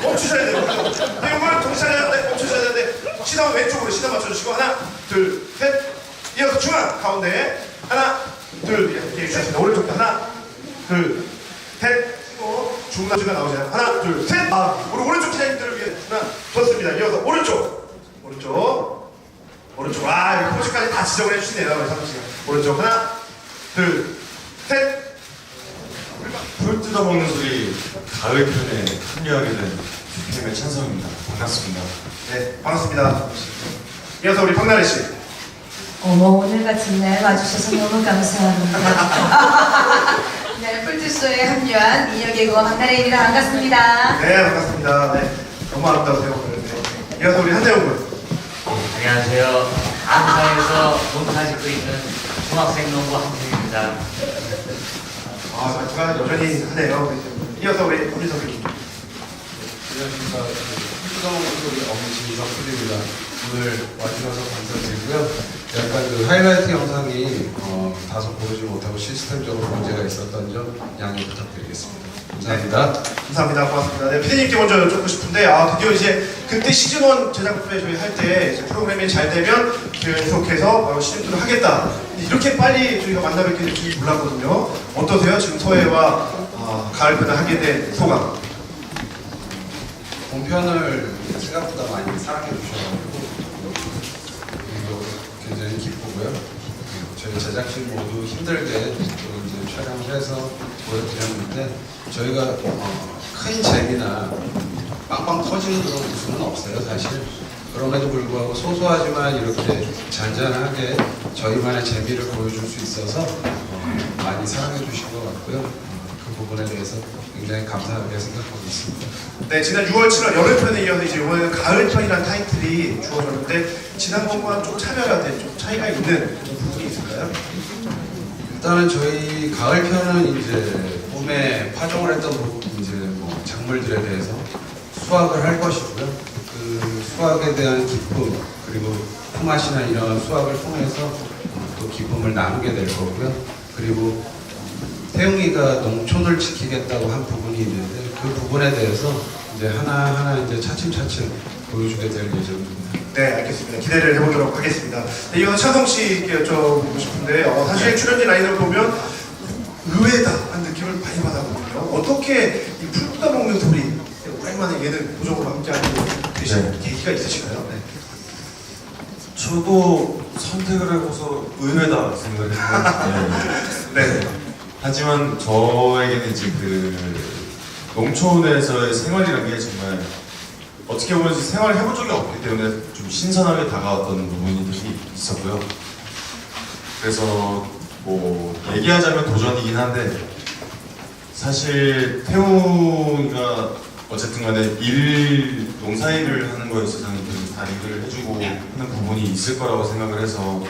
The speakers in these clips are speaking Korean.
멈추셔야 돼요. 태용은 정신 차려야 돼. 멈추셔야 되는데 시선 왼쪽으로 시선 맞춰주시고 하나, 둘, 셋. 이어서 중앙 가운데 하나, 둘 이렇게 해주셨습니다. 오른쪽도 하나, 둘, 셋. 중간주가 나오잖아요. 하나, 둘, 셋. 우리 오른쪽 기자님들을 위해 하나, 좋습니다. 이어서 오른쪽. 이렇게 포즈까지 다 지적을 해주시네요. 우리 상우 씨가. 오른쪽 하나, 둘, 셋. 풀 뜯어먹는 소리 가을 편에 합류하게 된 뷰캠의 찬성입니다. 반갑습니다. 네, 반갑습니다. 이어서 우리 박나래 씨. 어머, 오늘 같은 날 와주셔서 너무 감사합니다. 네, 풀투쇼에 합류한 민혁예고 박나래입니다. 반갑습니다. 네, 반갑습니다. 네, 너무 아름다우세요. 네. 이어서 우리 한대웅 군. 안녕하세요. 안산에서 농사 짓고 있는 중학생 농부 한태입니다. 말투가 여전히 하네요. 이어서 우리 엄지석 군. 안녕하십니까. 풀 엄지 이석훈입니다. 오늘 와주셔서 감사드리고요. 약간 그 하이라이트 영상이 다소 고르지 못하고 시스템적으로 문제가 있었던 점 양해 부탁드리겠습니다. 감사합니다. 감사합니다. 고맙습니다. 네, 피디님께 먼저 여쭙고 싶은데, 드디어 이제 그때 시즌1 제작부에 저희 할 때 프로그램이 잘 되면 계속해서 시즌2를 하겠다. 근데 이렇게 빨리 저희가 만나 뵙게 될 줄 몰랐거든요. 어떠세요? 지금 서해와 가을편을 하게 된 소감? 본편을 생각보다 많이 사랑해 주셔가지고 굉장히 기쁘고요. 저희 제작진 모두 힘들게 또 이제 촬영을 해서 보여드렸는데 저희가 큰 재미나 빵빵 터지는 그런 웃음은 없어요, 사실. 그럼에도 불구하고 소소하지만 이렇게 잔잔하게 저희만의 재미를 보여줄 수 있어서 많이 사랑해 주신 것 같고요. 그 부분에 대해서 굉장히 감사하게 생각하고 있습니다. 네, 지난 6월, 7월 여름편에 이어서 이제 이번에는 가을편이라는 타이틀이 주어졌는데 지난번과 좀 차별화된, 좀 차이가 있는 부분이 있을까요? 일단은 저희 가을편은 이제 봄에 파종을 했던 이제 뭐 작물들에 대해서 수확을 할 것이고요. 그 수확에 대한 기쁨 그리고 품앗이나 이런 수확을 통해서 또 기쁨을 나누게 될 거고요. 그리고 태웅이가 농촌을 지키겠다고 한 부분이 있는데 그 부분에 대해서 이제 하나하나 이제 차츰차츰 보여주게 될 예정입니다. 네, 알겠습니다. 기대를 해보도록 하겠습니다. 네, 이어서 차성 씨께 여쭤보고 싶은데 사실 출연진 라인을 보면 의외다라는 느낌을 많이 받았거든요. 어떻게 이 풀 뜯어먹는 소리 오랜만에 예능 고정으로 함께하게 되신 계기가 있으실까요? 네. 저도 선택을 해보서 의외다 생각을 했는데 네. 하지만 저에게는 이제 그 농촌에서의 생활이라는 게 정말 어떻게 보면 생활을 해본 적이 없기 때문에 좀 신선하게 다가왔던 부분이 있었고요. 그래서 뭐 얘기하자면 도전이긴 한데 사실 태웅이가 어쨌든 간에 농사일을 하는 거에 있어서는 다리를 해주고 하는 부분이 있을 거라고 생각을 해서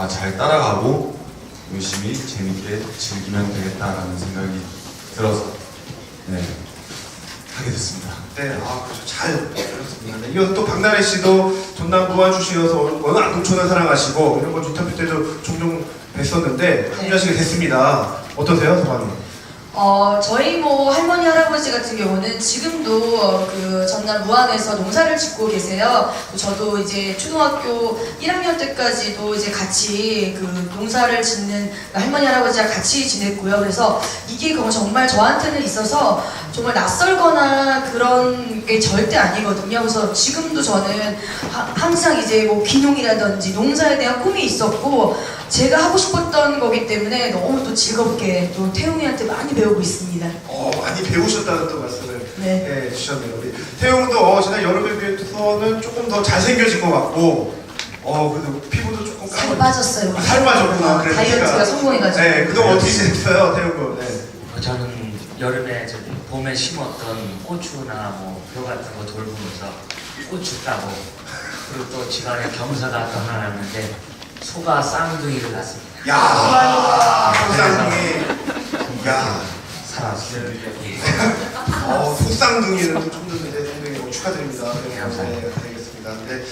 잘 따라가고 열심히 재밌게 즐기면 되겠다라는 생각이 들어서 하게 됐습니다. 네, 그렇죠. 잘 들었습니다. 네, 이어서 또 박나래 씨도 전남 무안 출신이어서 워낙 농촌을 사랑하시고 이런 거 인터뷰 때도 종종 뵀었는데 합류하시게 됐습니다. 어떠세요, 소감이? 저희 뭐 할머니 할아버지 같은 경우는 지금도 그 전남 무안에서 농사를 짓고 계세요. 저도 이제 초등학교 1학년 때까지도 이제 같이 그 농사를 짓는 할머니 할아버지랑 같이 지냈고요. 그래서 이게 정말 저한테는 있어서 정말 낯설거나 그런 게 절대 아니거든요. 그래서 지금도 저는 항상 이제 뭐 귀농이라든지 농사에 대한 꿈이 있었고 제가 하고 싶었던 거기 때문에 너무 또 즐겁게 또 태웅이한테 많이 배우고 있습니다. 많이 배우셨다는 또 말씀을 주셨네요. 우리 태웅도 지난 여름에 비해서는 조금 더 잘생겨진 것 같고 그래도 피부도 조금 살 빠졌어요. 살 빠졌구나. 다이어트가 성공해가지고. 네, 그동안 어떻게 지냈어요, 태웅군? 네. 저는 여름에 봄에 심었던 고추나 벼 같은 거 돌보면서 고추 따고 그리고 또 집안에 경사가 또 하나 났는데 소가 쌍둥이를 낳습니다. 야, 쌍둥이. 야, 살았어요. 속쌍둥이는 좀 듣는데 쌍둥이 축하드립니다. 네, 감사합니다. 알겠습니다. 네,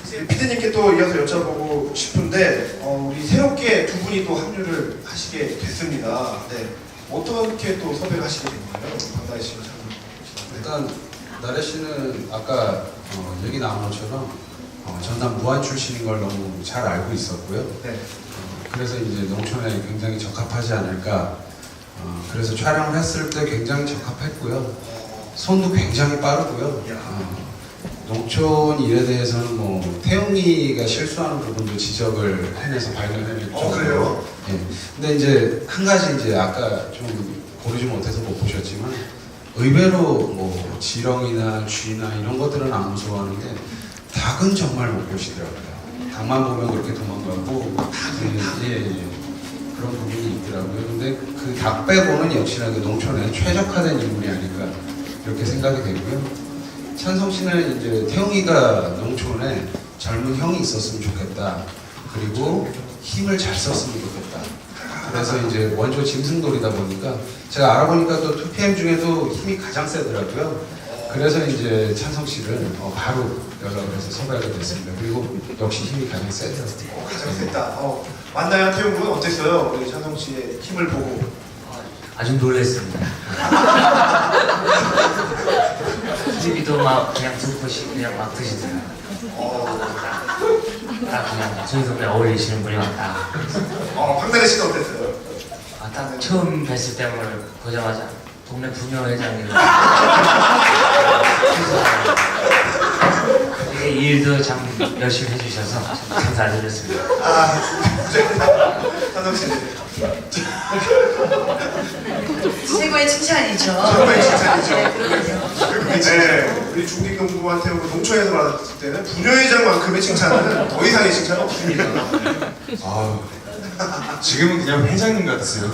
이제 피디님께 또 이어서 여쭤보고 싶은데 우리 새롭게 두 분이 또 합류를 하시게 됐습니다. 네, 어떻게 또 섭외를 하시게 된 거예요? 박나래 씨가 일단 나래 씨는 아까 얘기 나온 것처럼 전남 무안 출신인 걸 너무 잘 알고 있었고요. 네. 그래서 이제 농촌에 굉장히 적합하지 않을까. 그래서 촬영을 했을 때 굉장히 적합했고요. 손도 굉장히 빠르고요. 농촌 일에 대해서는 뭐 태용이가 실수하는 부분도 지적을 해내서 발견해냈죠. 그래요? 예. 근데 이제 한 가지 이제 아까 좀 고르지 못해서 못 보셨지만 의외로 뭐 지렁이나 쥐나 이런 것들은 안 무서워하는데 닭은 정말 못 보시더라고요. 닭만 보면 그렇게 도망가고 예. 그런 부분이 있더라고요. 근데 그 닭 빼고는 역시나 그 농촌에 최적화된 인물이 아닐까 이렇게 생각이 되고요. 찬성 씨는 이제 태용이가 농촌에 젊은 형이 있었으면 좋겠다. 그리고 힘을 잘 썼으면 좋겠다. 그래서 이제 원조 짐승돌이다 보니까 제가 알아보니까 또 2PM 중에도 힘이 가장 세더라고요. 그래서 이제 찬성 씨를 바로 연락을 해서 섭외가 됐습니다. 그리고 역시 힘이 가장 세더라고요. 가장 셌다. 만나요, 태용 군 어땠어요? 우리 찬성 씨의 힘을 보고. 아주 놀랐습니다. TV도 막 그냥 듣고씩 그냥 막 드시더라고요. 딱 그냥 저희 동네 어울리시는 분이 왔다. 박나래 씨는 어땠어요? 딱 처음 뵀을 때 오늘 보자마자 동네 부녀회장님. 되게 일도 참 열심히 해주셔서 참 감사드렸습니다. 찬성 씨. 최고의 칭찬이죠. 최고의 칭찬이죠. 네, 그러네요. 네, 우리 중딩농부한테 농촌에서 받았을 때는 부녀회장만큼의 칭찬은 더 이상의 칭찬은 없습니다. 지금은 그냥 회장님 같으세요.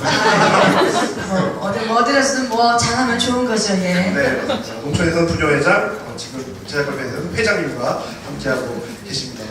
어디라서든 뭐 잘하면 좋은 거죠, 예. 네, 농촌에서는 부녀회장, 지금 제작업에서는 회장님과 함께하고 계십니다.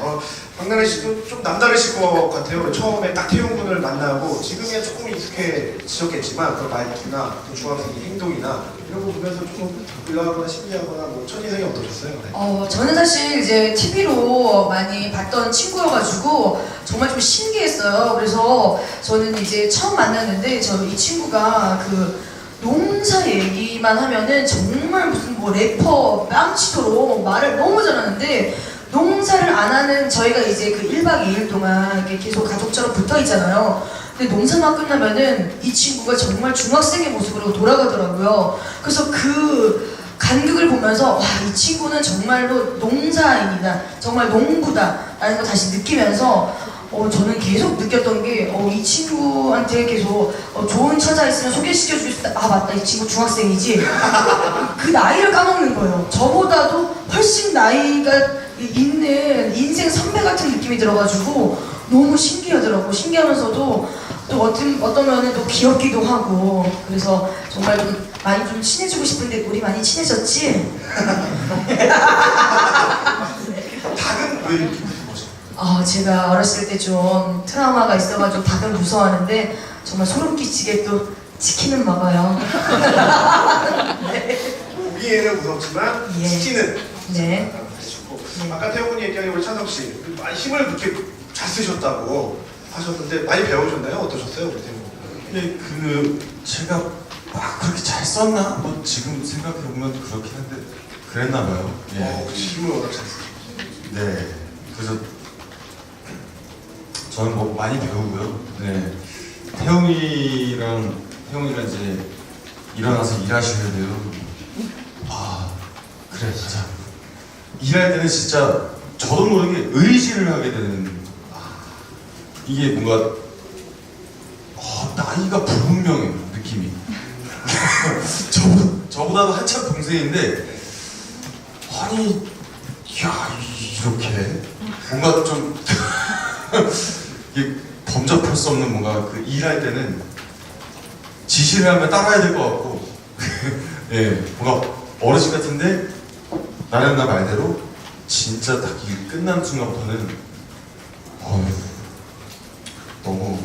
박나래 씨도 좀 남다르실 것 같아요. 처음에 딱 태용 군을 만나고 지금이야 조금 익숙해지셨겠지만 그 말투나 또 중학생의 행동이나 이런 거 보면서 좀 의아하거나 신기하거나 뭐 첫인상이 어떠셨어요? 네. 저는 사실 이제 TV로 많이 봤던 친구여가지고 정말 좀 신기했어요. 그래서 저는 이제 처음 만났는데 이 친구가 그 농사 얘기만 하면은 정말 무슨 뭐 래퍼 뺨치도록 말을 너무 잘하는데 농사를 안 하는 저희가 이제 그 1박 2일 동안 이렇게 계속 가족처럼 붙어 있잖아요. 근데 농사만 끝나면은 이 친구가 정말 중학생의 모습으로 돌아가더라고요. 그래서 그 간극을 보면서 와, 이 친구는 정말로 농사인이다. 정말 농부다. 라는 걸 다시 느끼면서 저는 계속 느꼈던 게 이 친구한테 계속 좋은 처자 있으면 소개시켜주고 싶다. 아 맞다, 이 친구 중학생이지. 그 나이를 까먹는 거예요. 저보다도 훨씬 나이가 있는 인생 선배 같은 느낌이 들어가지고 너무 신기하더라고. 신기하면서도 또 어떤 면은 또 귀엽기도 하고. 그래서 정말 좀 많이 좀 친해지고 싶은데 우리 많이 친해졌지? 닭은 왜 이렇게 무서워요? 제가 어렸을 때 좀 트라우마가 있어가지고 닭을 무서워하는데 정말 소름 끼치게 또 치킨은 먹어요. 네. 보기에는 무섭지만 예. 치킨은 네. 하시고 네. 아까 태용 군이 얘기한 우리 찬성 씨 많이 힘을 그렇게 잘 쓰셨다고 하셨는데 많이 배우셨나요? 어떠셨어요, 우리 태용 군? 근데 제가 막 그렇게 잘 썼나? 뭐 지금 생각해보면 그렇긴 한데 그랬나 봐요. 그치, 힘을 워낙 잘 쓰셨죠. 네. 그래서 저는 뭐 많이 배우고요. 네. 태용이가 이제 일어나서 일하셔야 돼요. 그래, 가자. 일할 때는 진짜 저도 모르게 의지를 하게 되는, 이게 뭔가 나이가 불분명해요, 느낌이. 저보다도 한참 동생인데 아니 이렇게 뭔가 좀 이게 범접할 수 없는 뭔가 그 일할 때는 지시를 하면 따라야 될 것 같고 예, 뭔가 어르신 같은데 나는 나 말대로 진짜 딱 일 끝난 순간부터는 너무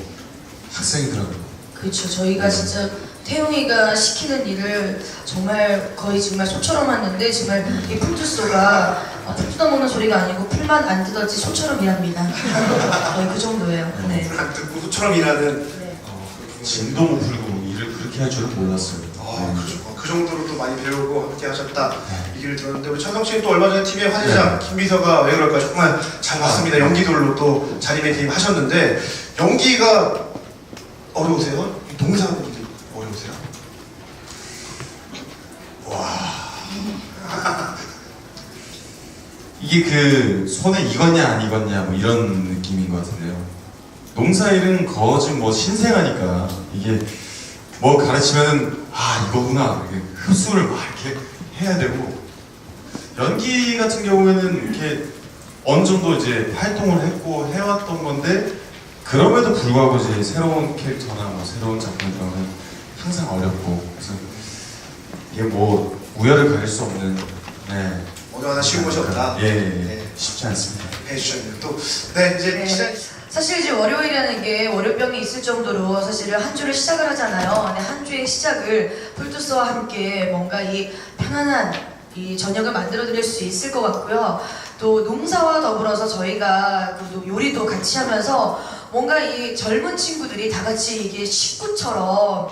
학생이더라고요. 그렇죠. 저희가 진짜 태용이가 시키는 일을 정말 거의 정말 소처럼 하는데 정말 이 풀주소가 풀 뜯어먹는 소리가 아니고 풀만 안 뜯었지 소처럼 일합니다. 거의 그 정도예요. 네. 안 듣고 소처럼 일하는 네. 진도 못 풀고 일을 그렇게 할 줄은 몰랐어요. 그렇죠. 그 정도로 또 많이 배우고 함께 하셨다 얘기를 들었는데 우리 천성 씨는 또 얼마 전에 TV의 화제작 김비서가 왜 그럴까 정말 잘 봤습니다. 연기돌로 또 자리매김하셨는데 연기가 어려우세요? 동상 연기 어려우세요? 이게 그 손에 익었냐 안 익었냐 뭐 이런 느낌인 것 같은데요. 농사일은 거짓 뭐 신생하니까 이게 뭐 가르치면은 아 이거구나 이렇게 흡수를 막 이렇게 해야 되고 연기 같은 경우에는 이렇게 어느 정도 이제 활동을 했고 해왔던 건데 그럼에도 불구하고 이제 새로운 캐릭터나 뭐 새로운 작품 들어가면 항상 어렵고 그래서 이게 뭐 우열을 가릴 수 없는 네. 어느 하나 쉬운 것이 없다. 예, 네. 쉽지 않습니다. 해주셨네요. 또 네 이제 네. 시작. 사실 이제 월요일이라는 게 월요병이 있을 정도로 사실은 한 주를 시작을 하잖아요. 근데 한 주의 시작을 풀투스와 함께 뭔가 이 편안한 이 저녁을 만들어 드릴 수 있을 것 같고요. 또 농사와 더불어서 저희가 그 요리도 같이 하면서 뭔가 이 젊은 친구들이 다 같이 이게 식구처럼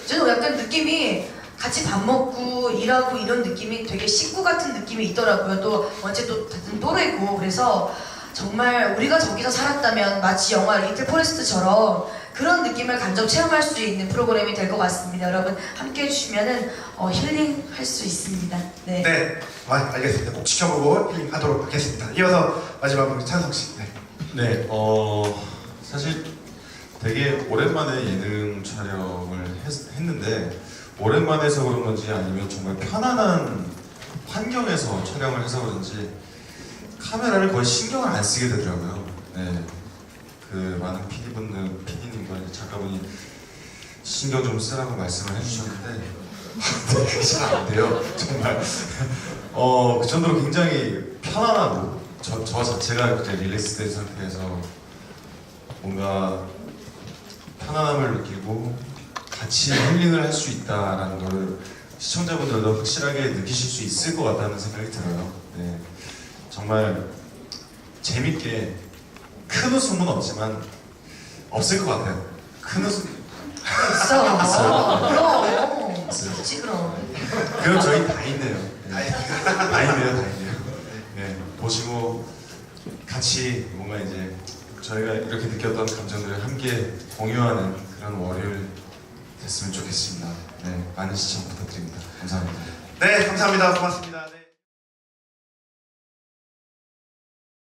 저는 약간 느낌이 같이 밥 먹고 일하고 이런 느낌이 되게 식구 같은 느낌이 있더라고요. 또 언제 또 같은 또래고 그래서 정말 우리가 저기서 살았다면 마치 영화 리틀 포레스트처럼 그런 느낌을 간접 체험할 수 있는 프로그램이 될 것 같습니다. 여러분 함께 해주시면은 힐링할 수 있습니다. 네. 네, 알겠습니다. 꼭 지켜보고 힐링하도록 하겠습니다. 이어서 마지막으로 찬성 씨. 네. 네, 사실 되게 오랜만에 예능 촬영을 했는데 오랜만에 해서 그런 건지 아니면 정말 편안한 환경에서 촬영을 해서 그런지 카메라를 거의 신경을 안 쓰게 되더라고요. 네, 그 많은 PD님과 작가분이 신경 좀 쓰라고 말씀을 해주셨는데 되게 잘 안 돼요, 정말. 그 정도로 굉장히 편안하고 저 자체가 이제 릴렉스된 상태에서 뭔가 편안함을 느끼고 같이 힐링을 할 수 있다라는 거를 시청자분들도 확실하게 느끼실 수 있을 것 같다는 생각이 들어요. 네. 정말 재밌게 큰 웃음은 없지만 없을 것 같아요. 큰 웃음 있어. 그럼. 있어요. 있지 그럼. 그럼 저희 다 있네요. 네. 다 있네요. 네. 보시고 같이 뭔가 이제 저희가 이렇게 느꼈던 감정들을 함께 공유하는 그런 월요일 됐으면 좋겠습니다. 네, 많은 시청 부탁드립니다. 감사합니다. 네, 감사합니다. 고맙습니다. 네.